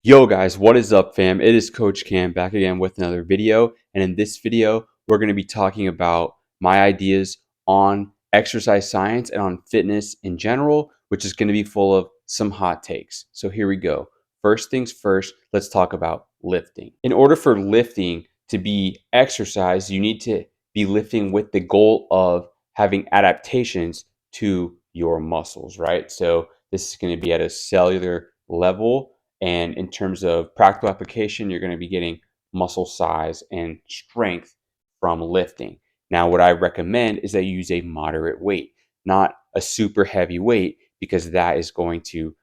Yo guys, what is up fam? It is Coach Cam back again with another video. And in this video, we're going to be talking about my ideas on exercise science and on fitness in general, which is going to be full of some hot takes. So here we go. First things first, let's talk about lifting. In order for lifting to be exercise, you need to be lifting with the goal of having adaptations to your muscles, right? So this is going to be at a cellular level. And in terms of practical application, you're going to be getting muscle size and strength from lifting. Now, what I recommend is that you use a moderate weight, not a super heavy weight, because that is going to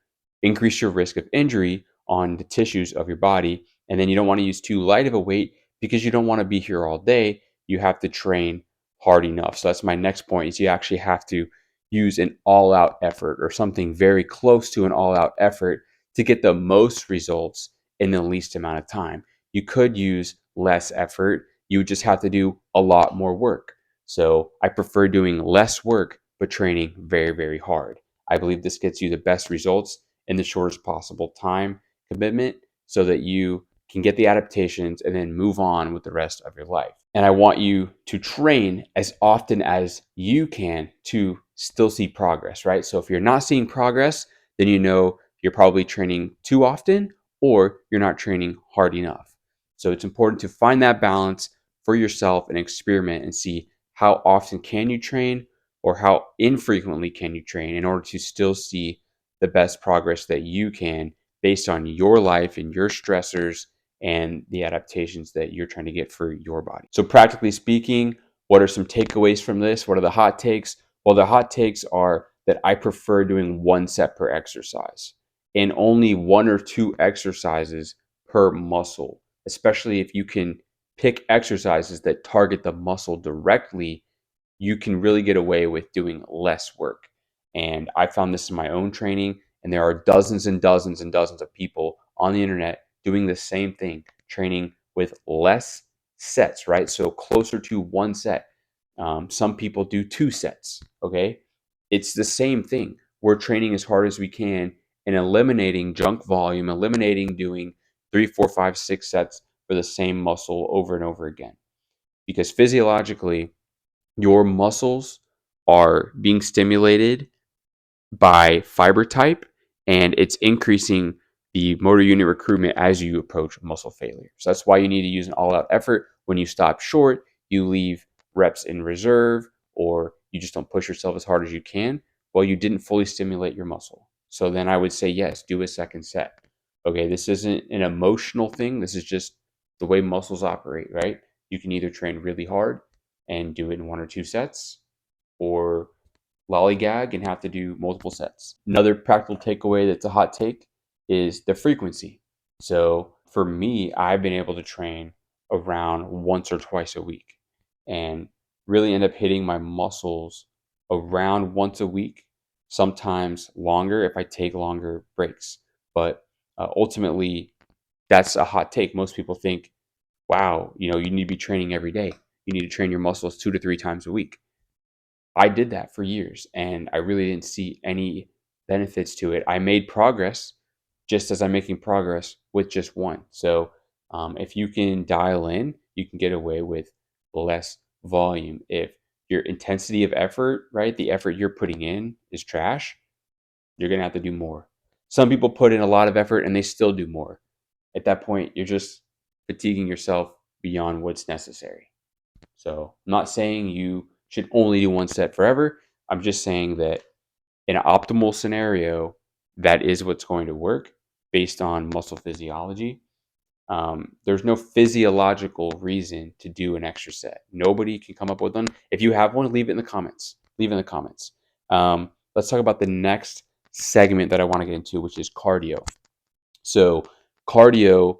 increase your risk of injury on the tissues of your body. And then you don't want to use too light of a weight because you don't want to be here all day. You have to train hard enough. So that's my next point is you actually have to use an all-out effort or something very close to an all-out effort to get the most results in the least amount of time. You could use less effort. You just have to do a lot more work. So I prefer doing less work, but training very, very hard. I believe this gets you the best results in the shortest possible time commitment so that you can get the adaptations and then move on with the rest of your life. And I want you to train as often as you can to still see progress, right? So if you're not seeing progress, then you know you're probably training too often or you're not training hard enough. So it's important to find that balance for yourself and experiment and see how often can you train or how infrequently can you train in order to still see the best progress that you can based on your life and your stressors and the adaptations that you're trying to get for your body. So practically speaking, what are some takeaways from this? What are the hot takes? Well, the hot takes are that I prefer doing 1 set per exercise and only 1 or 2 exercises per muscle, especially if you can pick exercises that target the muscle directly, you can really get away with doing less work. And I found this in my own training, and there are dozens and dozens and dozens of people on the internet doing the same thing, training with less sets, right? So closer to 1 set. Some people do 2 sets, okay? It's the same thing. We're training as hard as we can and eliminating junk volume, eliminating doing 3, 4, 5, 6 sets for the same muscle over and over again. Because physiologically, your muscles are being stimulated by fiber type and it's increasing the motor unit recruitment as you approach muscle failure. So that's why you need to use an all-out effort. When you stop short, you leave reps in reserve or you just don't push yourself as hard as you can. Well, you didn't fully stimulate your muscle. So then I would say, yes, do a second set. Okay, this isn't an emotional thing. This is just the way muscles operate, right? You can either train really hard and do it in 1 or 2 sets or lollygag and have to do multiple sets. Another practical takeaway that's a hot take is the frequency. So for me, I've been able to train around once or twice a week and really end up hitting my muscles around once a week, sometimes longer if I take longer breaks. But ultimately, that's a hot take. Most people think, wow, you need to be training every day. You need to train your muscles 2 to 3 times a week. I did that for years and I really didn't see any benefits to it. I made progress just as I'm making progress with just one. So if you can dial in, you can get away with less volume. If your intensity of effort, right, the effort you're putting in is trash, you're going to have to do more. Some people put in a lot of effort and they still do more. At that point, you're just fatiguing yourself beyond what's necessary. So I'm not saying you should only do 1 set forever. I'm just saying that in an optimal scenario, that is what's going to work based on muscle physiology. There's no physiological reason to do an extra set. Nobody can come up with one. If you have one, leave it in the comments. Leave it in the comments. Let's talk about the next segment that I want to get into, which is cardio. So cardio,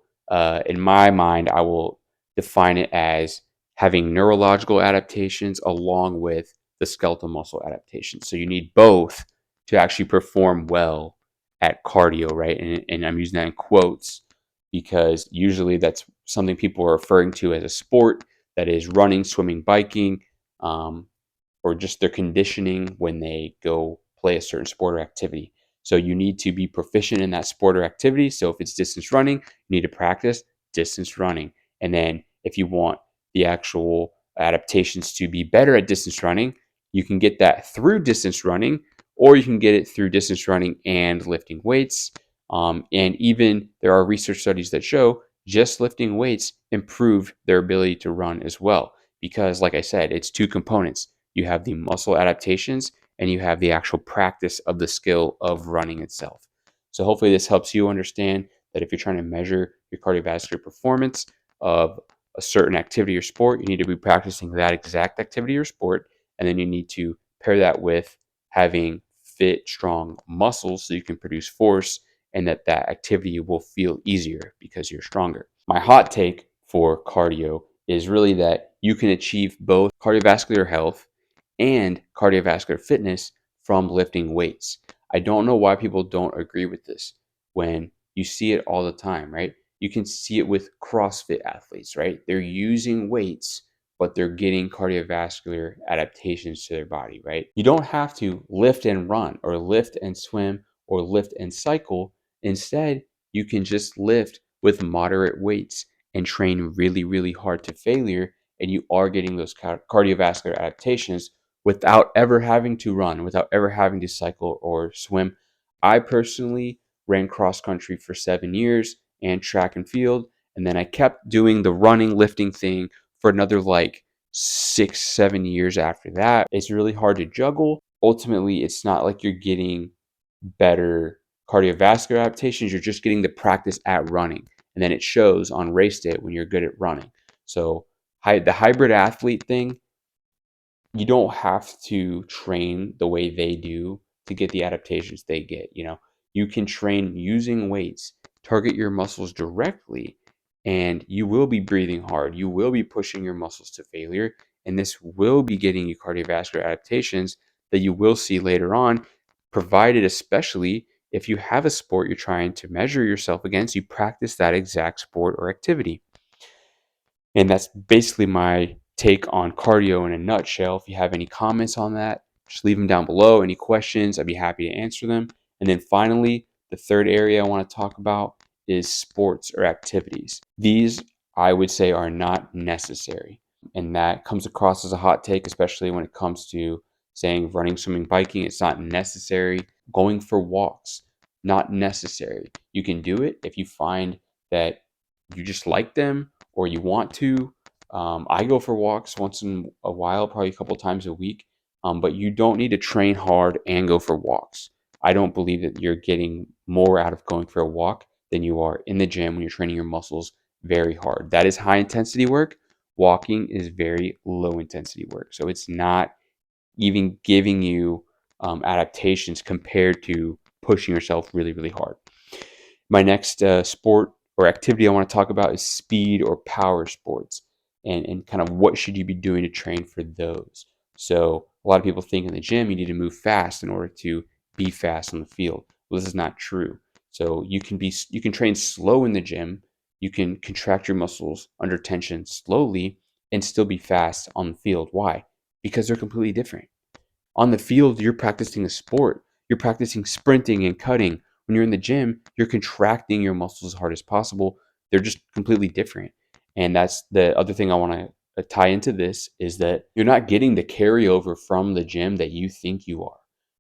in my mind, I will define it as having neurological adaptations along with the skeletal muscle adaptations. So you need both to actually perform well at cardio, right? And I'm using that in quotes because usually that's something people are referring to as a sport, that is running, swimming, biking, or just their conditioning when they go play a certain sport or activity. So you need to be proficient in that sport or activity. So if it's distance running, you need to practice distance running. And then if you want the actual adaptations to be better at distance running, you can get that through distance running, or you can get it through distance running and lifting weights. And even there are research studies that show just lifting weights improve their ability to run as well. Because, like I said, it's two components. You have the muscle adaptations and you have the actual practice of the skill of running itself. So, hopefully, this helps you understand that if you're trying to measure your cardiovascular performance of a certain activity or sport, you need to be practicing that exact activity or sport. And then you need to pair that with having fit, strong muscles so you can produce force and that activity will feel easier because you're stronger. My hot take for cardio is really that you can achieve both cardiovascular health and cardiovascular fitness from lifting weights. I don't know why people don't agree with this when you see it all the time, right? You can see it with CrossFit athletes, right? They're using weights, but they're getting cardiovascular adaptations to their body, right? You don't have to lift and run or lift and swim or lift and cycle. Instead, you can just lift with moderate weights and train really, really hard to failure, and you are getting those cardiovascular adaptations without ever having to run, without ever having to cycle or swim. I personally ran cross country for 7 years and track and field, and then I kept doing the running, lifting thing for another like 6, 7 years after that. It's really hard to juggle. Ultimately, it's not like you're getting better cardiovascular adaptations, you're just getting the practice at running. And then it shows on race day when you're good at running. So the hybrid athlete thing, you don't have to train the way they do to get the adaptations they get. You can train using weights, target your muscles directly, and you will be breathing hard. You will be pushing your muscles to failure, and this will be getting you cardiovascular adaptations that you will see later on, provided especially if you have a sport you're trying to measure yourself against, you practice that exact sport or activity. And that's basically my take on cardio in a nutshell. If you have any comments on that, just leave them down below. Any questions, I'd be happy to answer them. And then finally, the third area I want to talk about is sports or activities. These, I would say, are not necessary. And that comes across as a hot take, especially when it comes to saying running, swimming, biking. It's not necessary. Going for walks, not necessary. You can do it if you find that you just like them or you want to. I go for walks once in a while, probably a couple times a week, but you don't need to train hard and go for walks. I don't believe that you're getting more out of going for a walk than you are in the gym when you're training your muscles very hard. That is high intensity work. Walking is very low intensity work. So it's not even giving you adaptations compared to pushing yourself really, really hard. My next sport or activity I want to talk about is speed or power sports, and kind of what should you be doing to train for those. So a lot of people think in the gym you need to move fast in order to be fast on the field. Well, this is not true. So you can train slow in the gym. You can contract your muscles under tension slowly and still be fast on the field. Why? Because they're completely different. On the field, you're practicing a sport. You're practicing sprinting and cutting. When you're in the gym, you're contracting your muscles as hard as possible. They're just completely different. And that's the other thing I want to tie into this is that you're not getting the carryover from the gym that you think you are.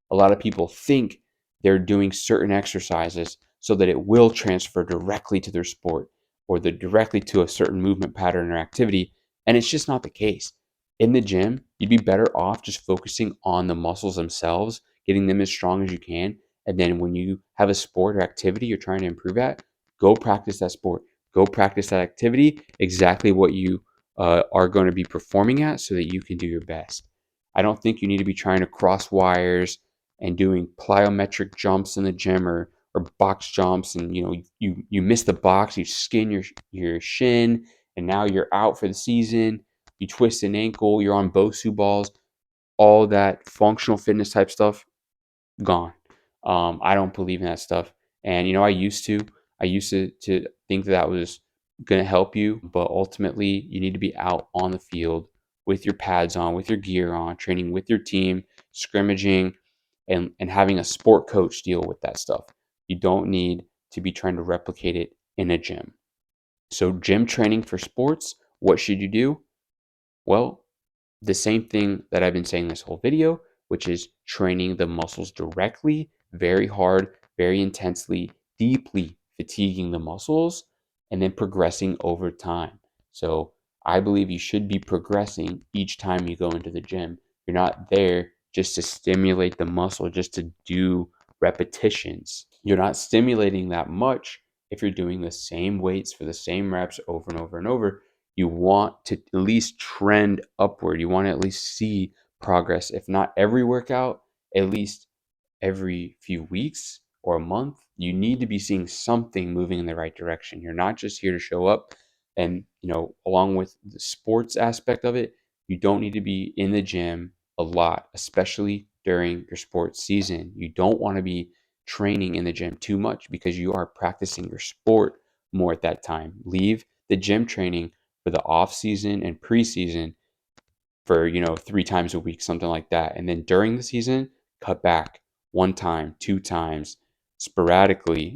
A lot of people think they're doing certain exercises so that it will transfer directly to their sport or directly to a certain movement pattern or activity. And it's just not the case. In the gym, you'd be better off just focusing on the muscles themselves, getting them as strong as you can. And then when you have a sport or activity you're trying to improve at, go practice that sport. Go practice that activity, exactly what you are going to be performing at so that you can do your best. I don't think you need to be trying to cross wires and doing plyometric jumps in the gym or box jumps, and you miss the box, you skin your shin, and now you're out for the season. You twist an ankle, you're on Bosu balls, all that functional fitness type stuff, gone. I don't believe in that stuff. And I used to think that was going to help you, but ultimately you need to be out on the field with your pads on, with your gear on, training with your team, scrimmaging, and having a sport coach deal with that stuff. You don't need to be trying to replicate it in a gym. So gym training for sports, what should you do? Well, the same thing that I've been saying this whole video, which is training the muscles directly, very hard, very intensely, deeply fatiguing the muscles, and then progressing over time. So I believe you should be progressing each time you go into the gym. You're not there just to stimulate the muscle, just to do repetitions. You're not stimulating that much if you're doing the same weights for the same reps over and over and over. You want to at least trend upward. You want to at least see progress, if not every workout, at least every few weeks or a month. You need to be seeing something moving in the right direction. You're not just here to show up. And, along with the sports aspect of it, you don't need to be in the gym a lot, especially during your sports season. You don't want to be training in the gym too much because you are practicing your sport more at that time. Leave the gym training for the off season and preseason for 3 times a week, something like that. And then during the season, cut back 1 time, 2 times, sporadically,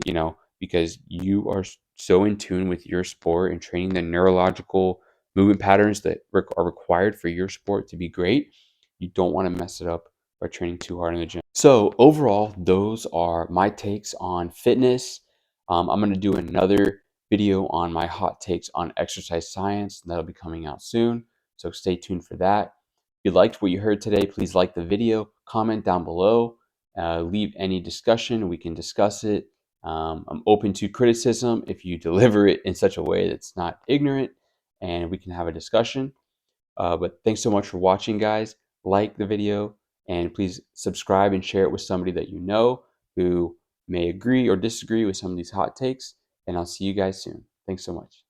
because you are so in tune with your sport and training the neurological movement patterns that are required for your sport to be great. You don't want to mess it up by training too hard in the gym. So overall, those are my takes on fitness. I'm going to do another video on my hot takes on exercise science. That'll be coming out soon. So stay tuned for that. If you liked what you heard today, please like the video, comment down below, leave any discussion. We can discuss it. I'm open to criticism if you deliver it in such a way that's not ignorant, and we can have a discussion. But thanks so much for watching, guys. Like the video, and please subscribe and share it with somebody that you know who may agree or disagree with some of these hot takes. And I'll see you guys soon. Thanks so much.